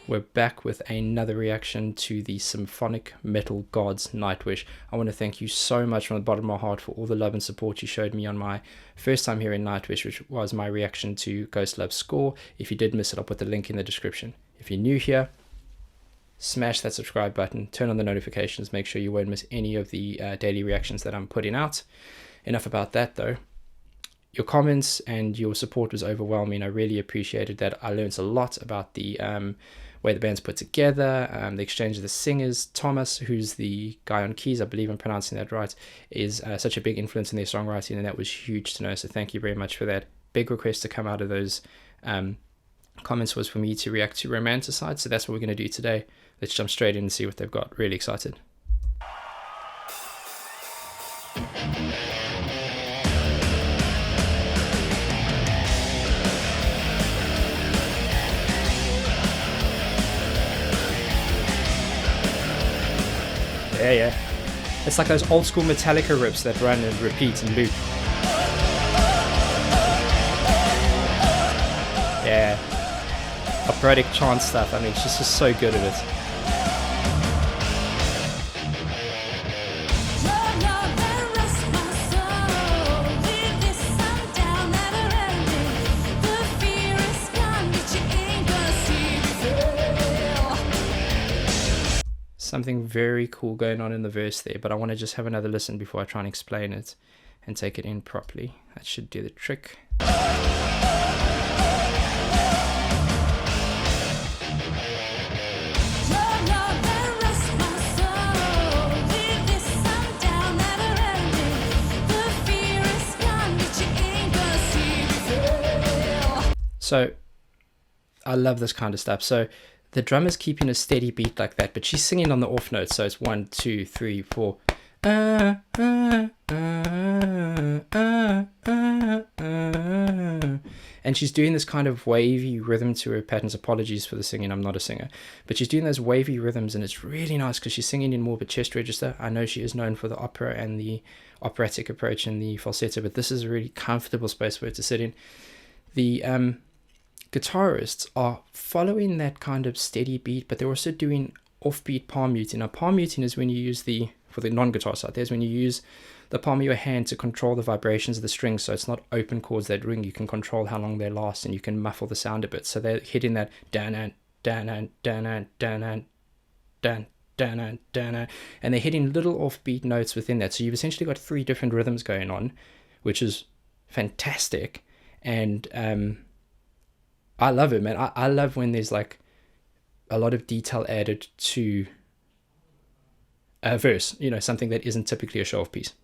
we're back with another reaction to the symphonic metal gods Nightwish. I want to thank you so much from the bottom of my heart for all the love and support you showed me on my first time hearing Nightwish, which was my reaction to Ghost Love's score. If you did miss it, I'll put the link in the description. If you're new here, smash that subscribe button, turn on the notifications, make sure you won't miss any of the daily reactions that I'm putting out. Enough about that though. Your comments and your support was overwhelming. I really appreciated that. I learned a lot about the way the band's put together, the exchange of the singers. Thomas, who's the guy on keys, I believe I'm pronouncing that right, is such a big influence in their songwriting, and that was huge to know, so thank you very much for that. Big request to come out of those comments was for me to react to Romanticide, so that's what we're going to do today. Let's jump straight in and see what they've got. Really excited. Yeah. It's like those old school Metallica riffs that run and repeat and loop. Yeah. Operatic chant stuff. I mean, she's just so good at it. Something very cool going on in the verse there, but I want to just have another listen before I try and explain it and take it in properly. That should do the trick. So I love this kind of stuff. So the drummer's keeping a steady beat like that, but she's singing on the off notes, so it's 1, 2, 3, 4. And she's doing this kind of wavy rhythm to her patterns. Apologies for the singing, I'm not a singer, but she's doing those wavy rhythms, and it's really nice because she's singing in more of a chest register. I know she is known for the opera and the operatic approach and the falsetto, but this is a really comfortable space for her to sit in. The guitarists are following that kind of steady beat, but they're also doing offbeat palm muting. Now, palm muting is when you use for the non-guitar side, there's when you use the palm of your hand to control the vibrations of the strings, so it's not open chords that ring. You can control how long they last, and you can muffle the sound a bit. So they're hitting that dan dan dan dan dan dan dan, and they're hitting little offbeat notes within that. So you've essentially got 3 different rhythms going on, which is fantastic. And I love it, man. I love when there's like a lot of detail added to a verse, you know, something that isn't typically a show-off piece.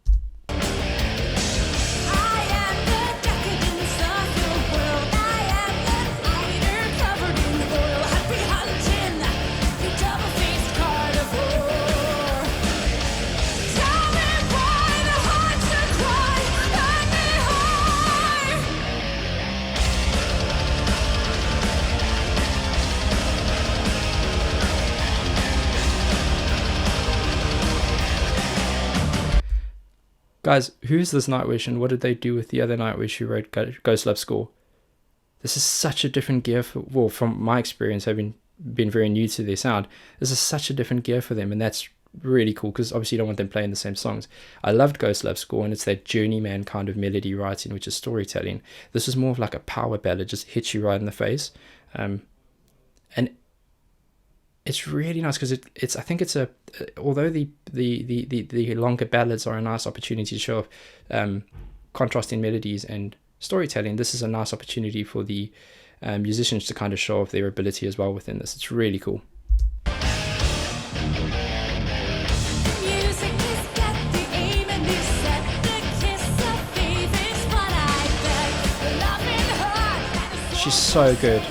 Guys, who's this Nightwish, and what did they do with the other Nightwish who wrote Ghost Love's score? This is such a different gear for, well, from my experience, having been very new to their sound, this is such a different gear for them, and that's really cool, because obviously you don't want them playing the same songs. I loved Ghost Love's score, and it's that journeyman kind of melody writing, which is storytelling. This is more of like a power ballad, just hits you right in the face. And it's really nice because it's I think it's although the longer ballads are a nice opportunity to show off contrasting melodies and storytelling, this is a nice opportunity for the musicians to kind of show off their ability as well within this. It's really cool. She's so good.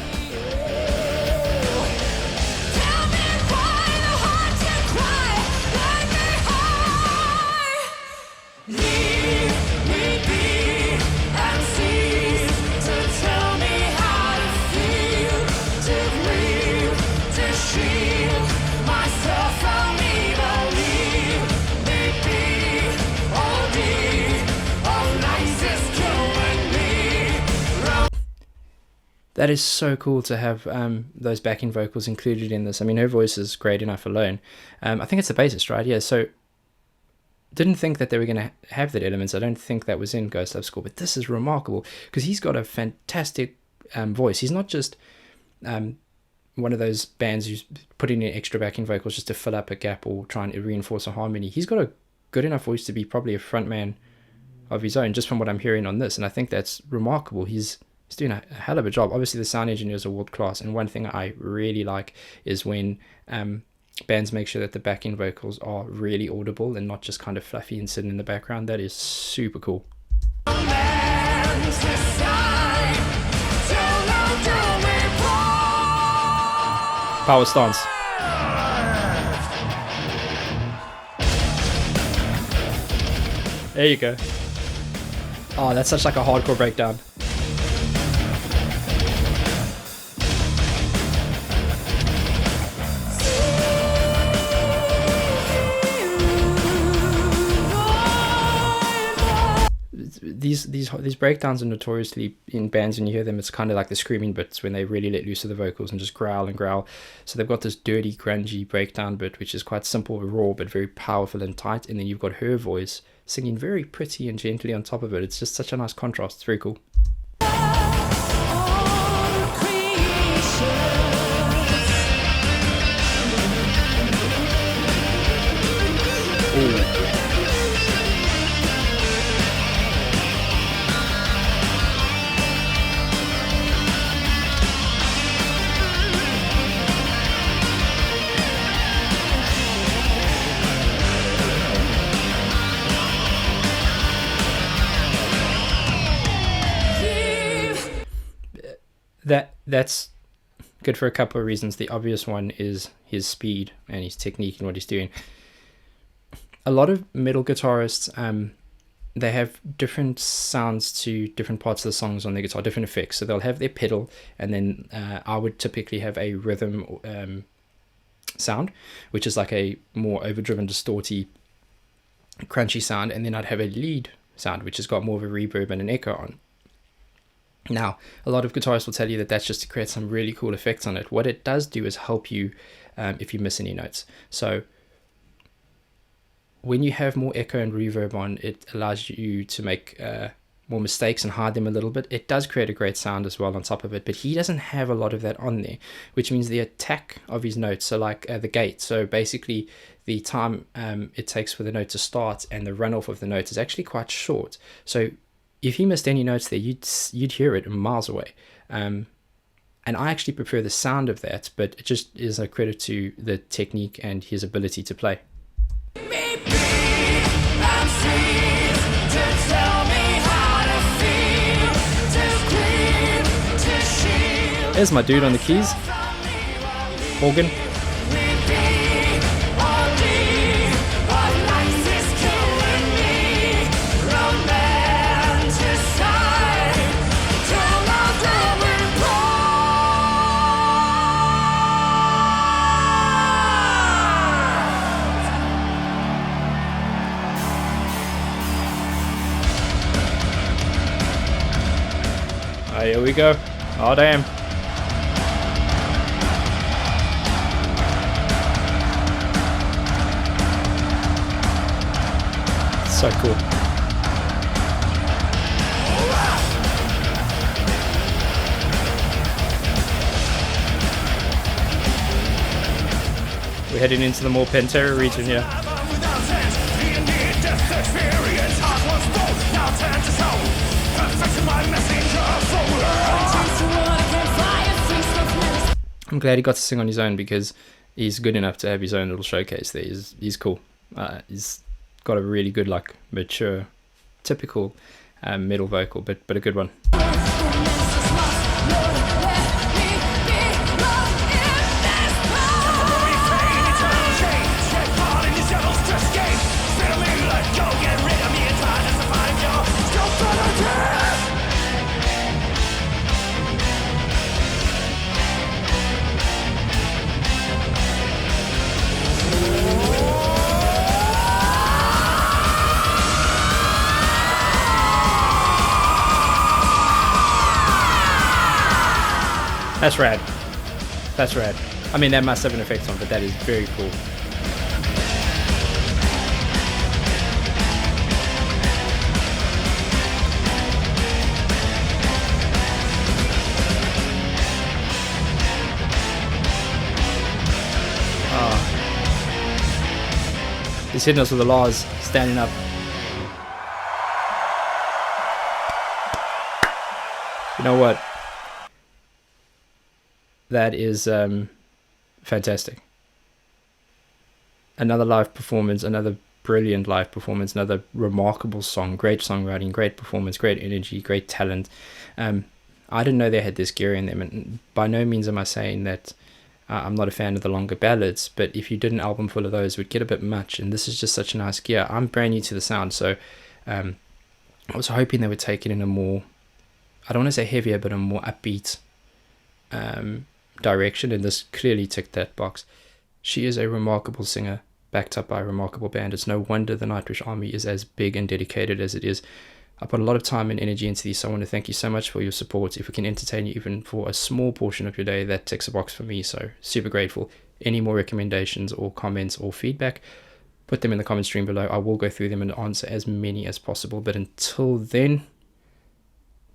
That is so cool to have those backing vocals included in this. I mean, her voice is great enough alone. I think it's the bassist, right? Yeah, so didn't think that they were going to have that elements. I don't think that was in Ghost Love Score, but this is remarkable because he's got a fantastic voice. He's not just one of those bands who's putting in extra backing vocals just to fill up a gap or trying to reinforce a harmony. He's got a good enough voice to be probably a frontman of his own, just from what I'm hearing on this, and I think that's remarkable. He's doing a hell of a job. Obviously, the sound engineers are world class, and one thing I really like is when bands make sure that the backing vocals are really audible and not just kind of fluffy and sitting in the background. That is super cool. Power stance. There you go. Oh, that's such like a hardcore breakdown. These breakdowns are notoriously in bands, when you hear them, it's kind of like the screaming bits when they really let loose of the vocals and just growl and growl. So they've got this dirty, grungy breakdown bit, which is quite simple, raw, but very powerful and tight. And then you've got her voice singing very pretty and gently on top of it. It's just such a nice contrast. It's very cool. Ooh. That's good for a couple of reasons. The obvious one is his speed and his technique and what he's doing. A lot of metal guitarists, they have different sounds to different parts of the songs on their guitar, different effects. So they'll have their pedal, and then I would typically have a rhythm sound, which is like a more overdriven, distorty, crunchy sound, and then I'd have a lead sound, which has got more of a reverb and an echo on. Now, a lot of guitarists will tell you that that's just to create some really cool effects on it. What it does do is help you if you miss any notes. So when you have more echo and reverb on, it allows you to make more mistakes and hide them a little bit. It does create a great sound as well on top of it, but he doesn't have a lot of that on there, which means the attack of his notes, so like the gate, so basically the time it takes for the note to start and the runoff of the note is actually quite short. So if he missed any notes there, you'd hear it miles away. And I actually prefer the sound of that, but it just is a credit to the technique and his ability to play. There's my dude on the keys. Organ. Here we go. Oh, damn. So cool. We're heading into the more Pantera region here. I'm glad he got to sing on his own because he's good enough to have his own little showcase there. He's cool. He's got a really good, like, mature, typical metal vocal, but a good one. That's rad. That's rad. I mean, that must have an effect on, but that is very cool. He's hitting us with the laws, standing up. You know what? That is fantastic. Another live performance, another brilliant live performance, another remarkable song, great songwriting, great performance, great energy, great talent. I didn't know they had this gear in them, and by no means am I saying that I'm not a fan of the longer ballads, but if you did an album full of those, it would get a bit much, and this is just such a nice gear. I'm brand new to the sound, so I was hoping they would take it in a more, I don't want to say heavier, but a more upbeat direction, and this clearly ticked that box. She is a remarkable singer, backed up by a remarkable band. It's no wonder the Nightwish army is as big and dedicated as it is. I put a lot of time and energy into these, so I want to thank you so much for your support. If we can entertain you even for a small portion of your day, that ticks a box for me, so super grateful. Any more recommendations or comments or feedback, put them in the comment stream below. I will go through them and answer as many as possible, but until then,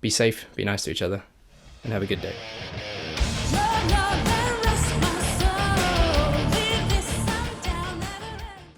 be safe, be nice to each other, and have a good day.